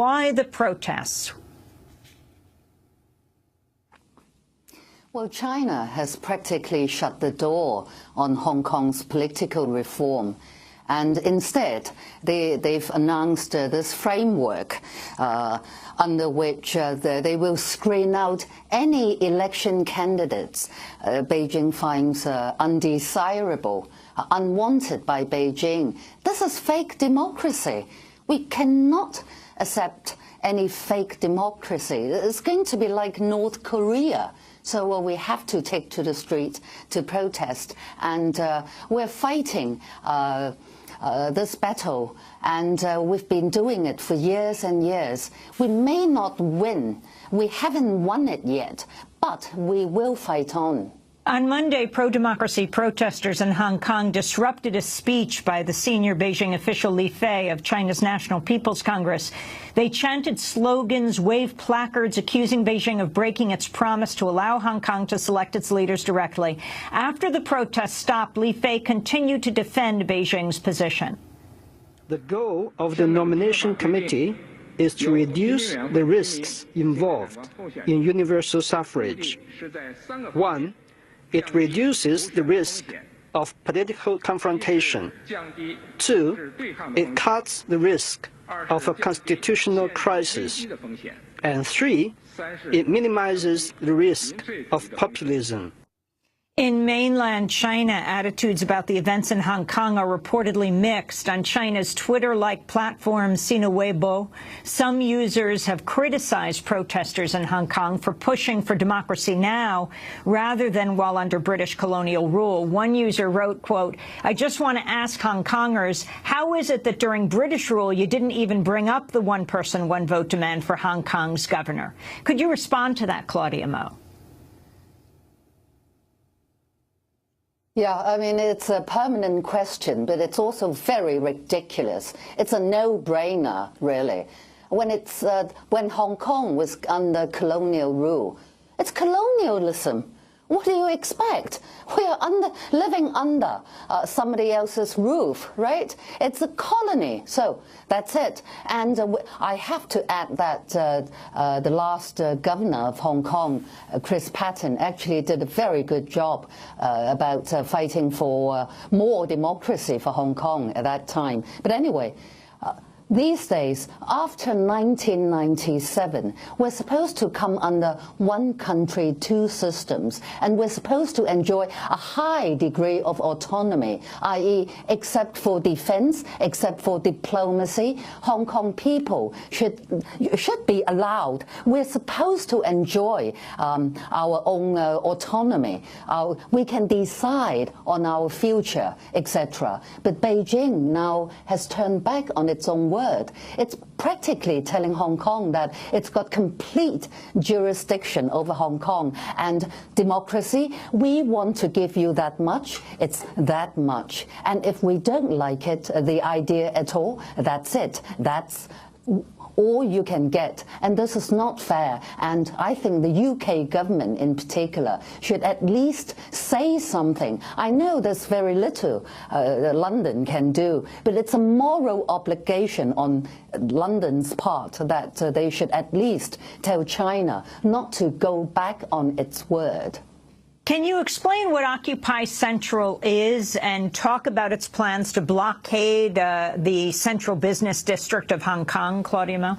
Why the protests? Well, China has practically shut the door on Hong Kong's political reform. And instead, they've announced this framework under which they will screen out any election candidates Beijing finds undesirable, unwanted by Beijing. This is fake democracy. We cannot accept any fake democracy. It's going to be like North Korea. So we have to take to the street to protest, and we're fighting this battle, and we've been doing it for years and years. We may not win. We haven't won it yet, but we will fight on. On Monday, pro-democracy protesters in Hong Kong disrupted a speech by the senior Beijing official Li Fei of China's National People's Congress. They chanted slogans, waved placards accusing Beijing of breaking its promise to allow Hong Kong to select its leaders directly. After the protests stopped, Li Fei continued to defend Beijing's position. The goal of the nomination committee is to reduce the risks involved in universal suffrage. 1. It reduces the risk of political confrontation. 2. It cuts the risk of a constitutional crisis. And 3. It minimizes the risk of populism. In mainland China, attitudes about the events in Hong Kong are reportedly mixed. On China's Twitter-like platform, Sina Weibo, some users have criticized protesters in Hong Kong for pushing for democracy now rather than while under British colonial rule. One user wrote, quote, "I just want to ask Hong Kongers, how is it that during British rule you didn't even bring up the one-person, one-vote demand for Hong Kong's governor?" Could you respond to that, Claudia Mo? Yeah, I mean, it's a permanent question, but it's also very ridiculous. It's a no-brainer, really. When Hong Kong was under colonial rule, it's colonialism. What do you expect? We are living under somebody else's roof, right? It's a colony, so that's it. And I have to add that the last governor of Hong Kong, Chris Patten, actually did a very good job about fighting for more democracy for Hong Kong at that time. But anyway, these days, after 1997, we're supposed to come under one country, two systems, and we're supposed to enjoy a high degree of autonomy, i.e., except for defense, except for diplomacy, Hong Kong people should be allowed. We're supposed to enjoy our own autonomy. We can decide on our future, etc. But Beijing now has turned back on its own word. It's practically telling Hong Kong that it's got complete jurisdiction over Hong Kong. And democracy, we want to give you that much, it's that much. And if we don't like it, the idea at all, that's it. That's all you can get, and this is not fair. And I think the UK government in particular should at least say something. I know there's very little London can do, but it's a moral obligation on London's part that they should at least tell China not to go back on its word. Can you explain what Occupy Central is and talk about its plans to blockade the central business district of Hong Kong, Claudia Mo?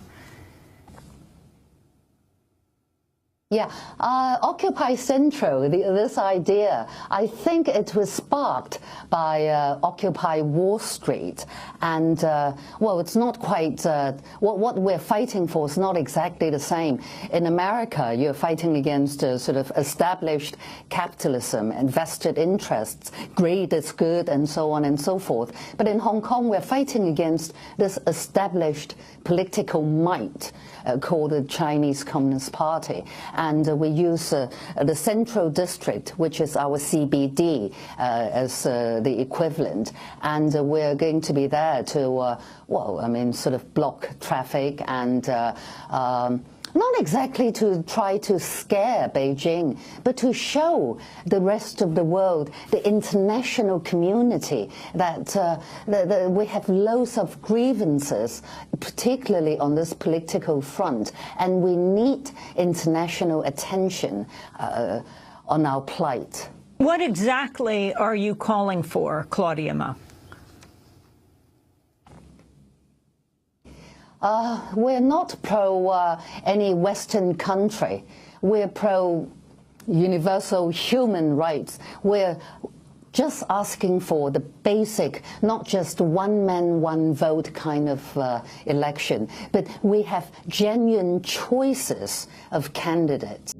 Yeah, Occupy Central, this idea, I think it was sparked by Occupy Wall Street. And, well, it's not quite, what we're fighting for is not exactly the same. In America, you're fighting against sort of established capitalism and vested interests, greed is good, and so on and so forth. But in Hong Kong, we're fighting against this established political might called the Chinese Communist Party. And we use the Central District, which is our CBD, as the equivalent. And we're going to be there to, well, I mean, sort of block traffic and Not exactly to try to scare Beijing, but to show the rest of the world, the international community, that we have loads of grievances, particularly on this political front, and we need international attention on our plight. What exactly are you calling for, Claudia Ma? We're not pro any Western country. We're pro universal human rights. We're just asking for the basic, not just one man, one vote kind of election, but we have genuine choices of candidates.